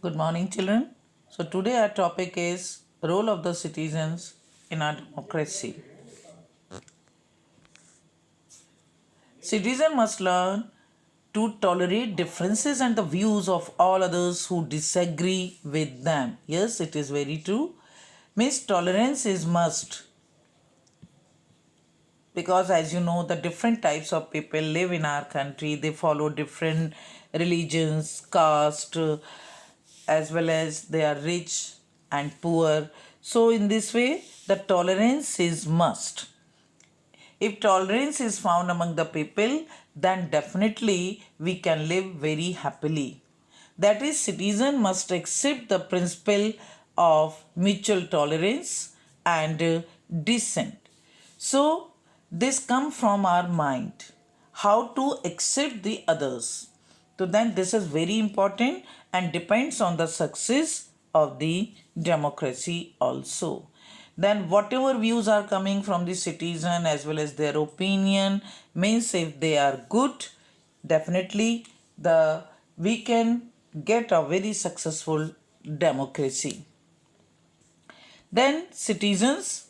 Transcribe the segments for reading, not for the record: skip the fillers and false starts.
Good morning, children. So today our topic is role of the citizens in our democracy. Citizens must learn to tolerate differences and the views of all others who disagree with them. Yes, it is very true. Means tolerance is must because as you know the different types of people live in our country. They follow different religions, caste, as well as they are rich and poor. So in this way the tolerance is must. If tolerance is found among the people, then definitely we can live very happily. That is, citizen must accept the principle of mutual tolerance and dissent. So this come from our mind, how to accept the others. So then this is very important and depends on the success of the democracy also. Then whatever views are coming from the citizen as well as their opinion, means if they are good, definitely the we can get a very successful democracy. Then citizens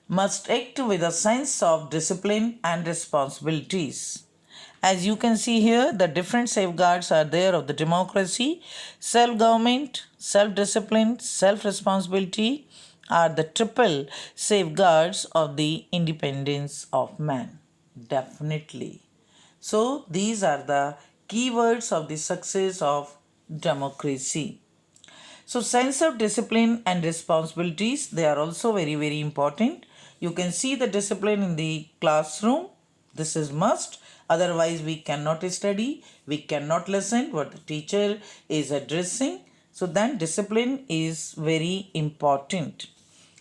must act with a sense of discipline and responsibilities. As you can see here, the different safeguards are there of the democracy. Self government, self discipline, self responsibility are the triple safeguards of the independence of man. Definitely. So, these are the keywords of the success of democracy. So sense of discipline and responsibilities, they are also very important. You can see the discipline in the classroom. This is must. Otherwise we cannot study, we cannot listen what the teacher is addressing. So then discipline is very important.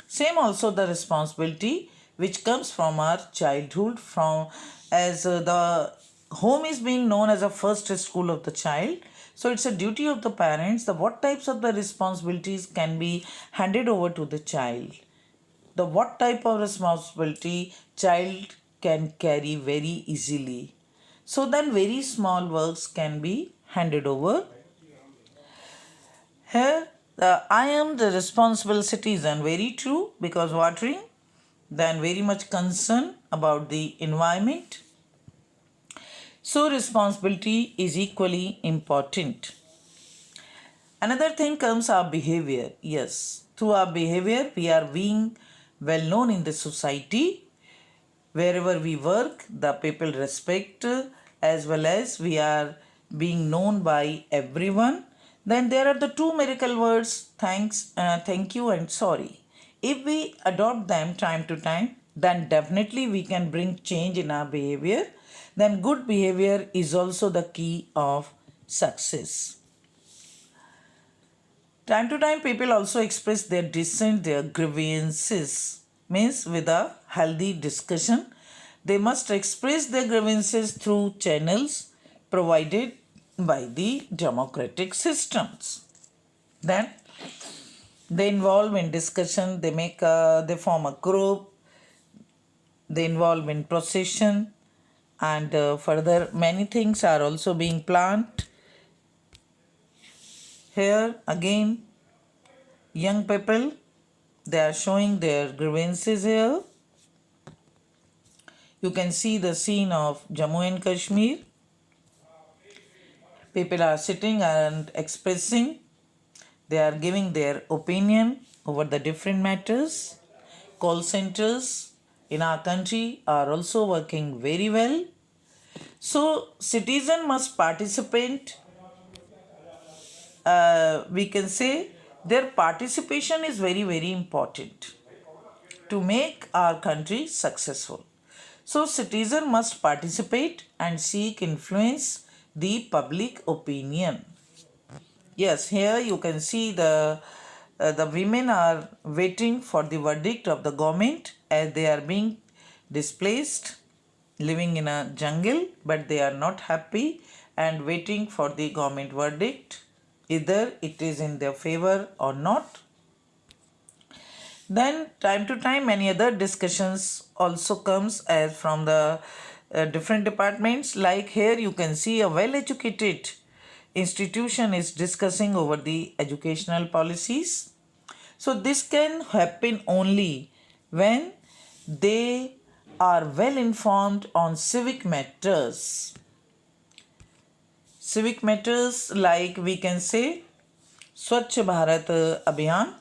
Same also the responsibility which comes from our childhood, from as the home is being known as a first school of the child. So it's a duty of the parents the what types of the responsibilities can be handed over to the child, the what type of responsibility child can carry very easily. So then very small works can be handed over. Here, I am the responsible citizen, very true, because watering, then very much concern about the environment. So, responsibility is equally important. Another thing comes our behavior. Yes, through our behavior, we are being well known in the society. Wherever we work, the people respect, as well as we are being known by everyone. Then there are the two miracle words thanks, thank you, and sorry. If we adopt them time to time, then definitely we can bring change in our behavior. Then good behavior is also the key of success. Time to time, people also express their dissent, their grievances. Means with a healthy discussion, they must express their grievances through channels provided by the democratic systems. Then they involve in discussion. They form a group. They involve in procession, and further many things are also being planned. Here again, young people, they are showing their grievances here. You can see the scene of Jammu and Kashmir. People are sitting and expressing, they are giving their opinion over the different matters. Call centers in our country are also working very well. So, citizen must participate. We can say their participation is very important to make our country successful. So citizen must participate and seek influence the public opinion. Yes, here you can see the women are waiting for the verdict of the government as they are being displaced, living in a jungle, but they are not happy and waiting for the government verdict, either it is in their favor or not. Then time to time many other discussions also comes as from the different departments. Like here you can see a well educated institution is discussing over the educational policies. So this can happen only when they are well informed on civic matters. Civic matters like we can say Swachh Bharat Abhiyan.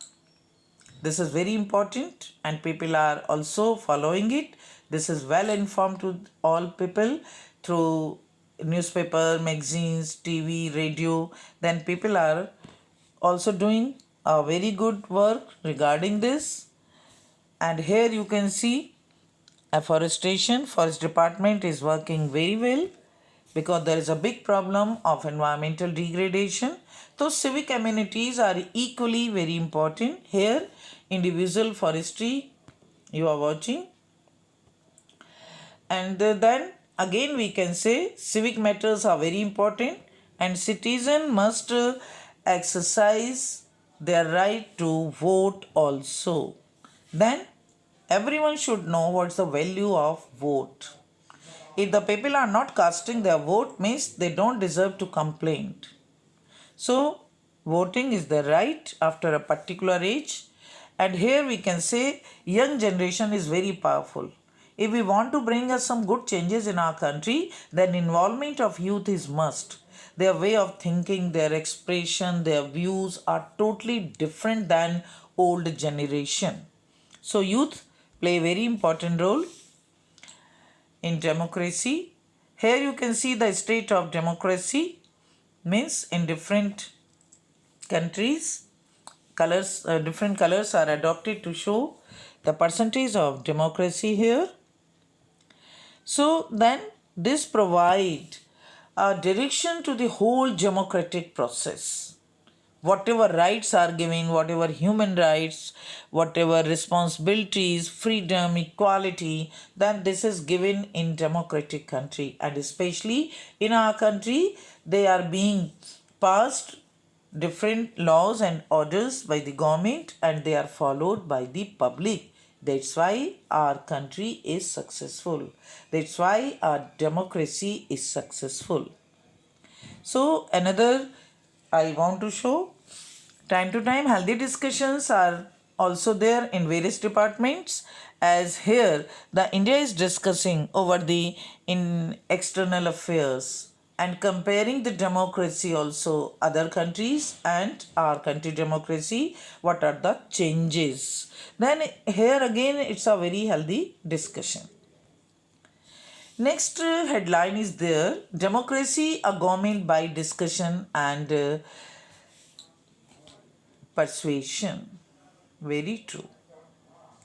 This is very important and people are also following it. This is well informed to all people through newspaper, magazines, TV, radio. Then people are also doing a very good work regarding this. And here you can see afforestation. Forest department is working very well because there is a big problem of environmental degradation. So civic amenities are equally very important. Here individual forestry you are watching. And then again we can say civic matters are very important and citizen must exercise their right to vote also. Then everyone should know what's the value of vote. If the people are not casting their vote means they don't deserve to complain. So voting is the right after a particular age. And here we can say young generation is very powerful. If we want to bring us some good changes in our country, then involvement of youth is must. Their way of thinking, their expression, their views are totally different than old generation. So youth play a very important role in democracy. Here you can see the state of democracy means in different countries different colors are adopted to show the percentage of democracy here. So then this provide a direction to the whole democratic process. Whatever rights are given, whatever human rights, whatever responsibilities, freedom, equality, then this is given in democratic country. And especially in our country, they are being passed different laws and orders by the government and they are followed by the public. That's why our country is successful. That's why our democracy is successful. So another I want to show, time to time healthy discussions are also there in various departments, as here the India is discussing over the in external affairs and comparing the democracy also other countries and our country democracy, what are the changes. Then here again it's a very healthy discussion. Next headline is there, democracy a government by discussion and persuasion. Very true.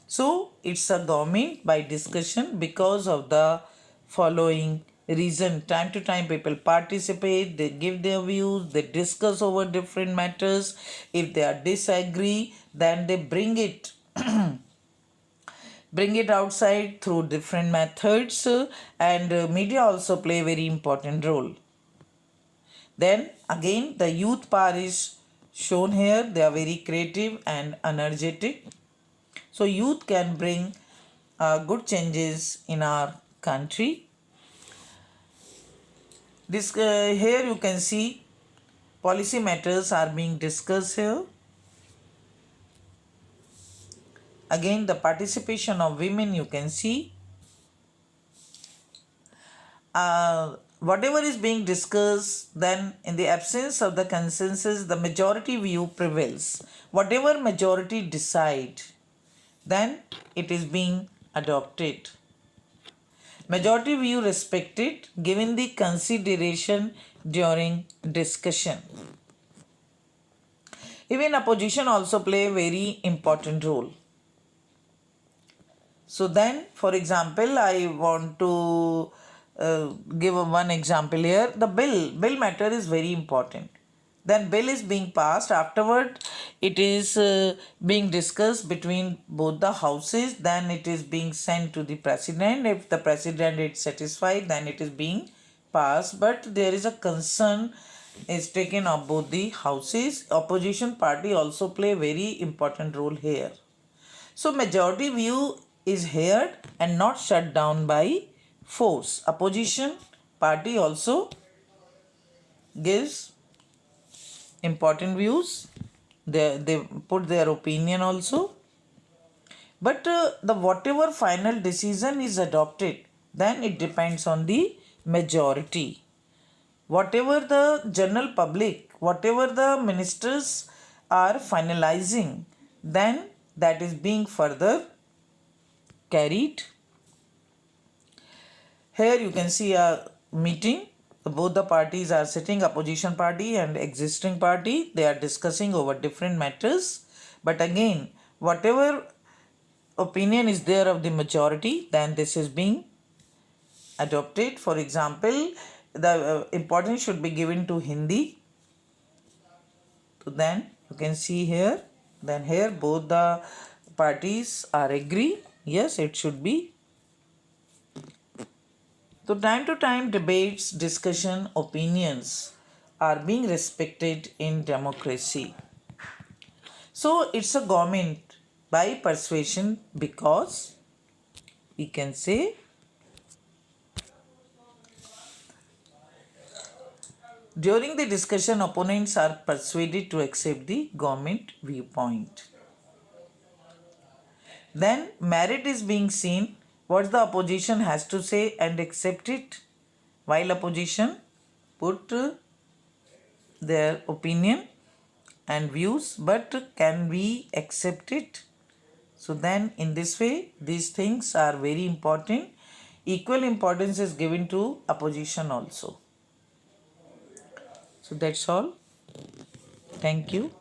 So it's a government by discussion because of the following reason. Time to time people participate, they give their views, they discuss over different matters. If they are disagree, then they bring it outside through different methods and media also play a very important role. Then again the youth power is shown here. They are very creative and energetic. So youth can bring good changes in our country. This here you can see policy matters are being discussed here. Again the participation of women you can see. Whatever is being discussed, then in the absence of the consensus, the majority view prevails. Whatever majority decide, then it is being adopted. Majority view respected, given the consideration during discussion. Even opposition also play a very important role. So then, for example, I want to give one example here. The bill matter is very important. Then bill is being passed. Afterward, it is being discussed between both the houses. Then it is being sent to the president. If the president is satisfied, then it is being passed. But there is a concern is taken of both the houses. Opposition party also play a very important role here. So majority view is heard and not shut down by force. Opposition party also gives important views. They put their opinion also. But the whatever final decision is adopted, then it depends on the majority. Whatever the general public, whatever the ministers are finalizing, then that is being further carried. Here you can see a meeting. Both the parties are sitting, opposition party and existing party. They are discussing over different matters. But again, whatever opinion is there of the majority, then this is being adopted. For example, the importance should be given to Hindi. So then you can see here, then here both the parties are agree. Yes, it should be. So time to time debates, discussion, opinions are being respected in democracy. So it's a government by persuasion because we can say during the discussion opponents are persuaded to accept the government viewpoint. Then merit is being seen, what the opposition has to say and accept it, while opposition put their opinion and views, but can we accept it? So then in this way these things are very important. Equal importance is given to opposition also. So that's all. Thank you.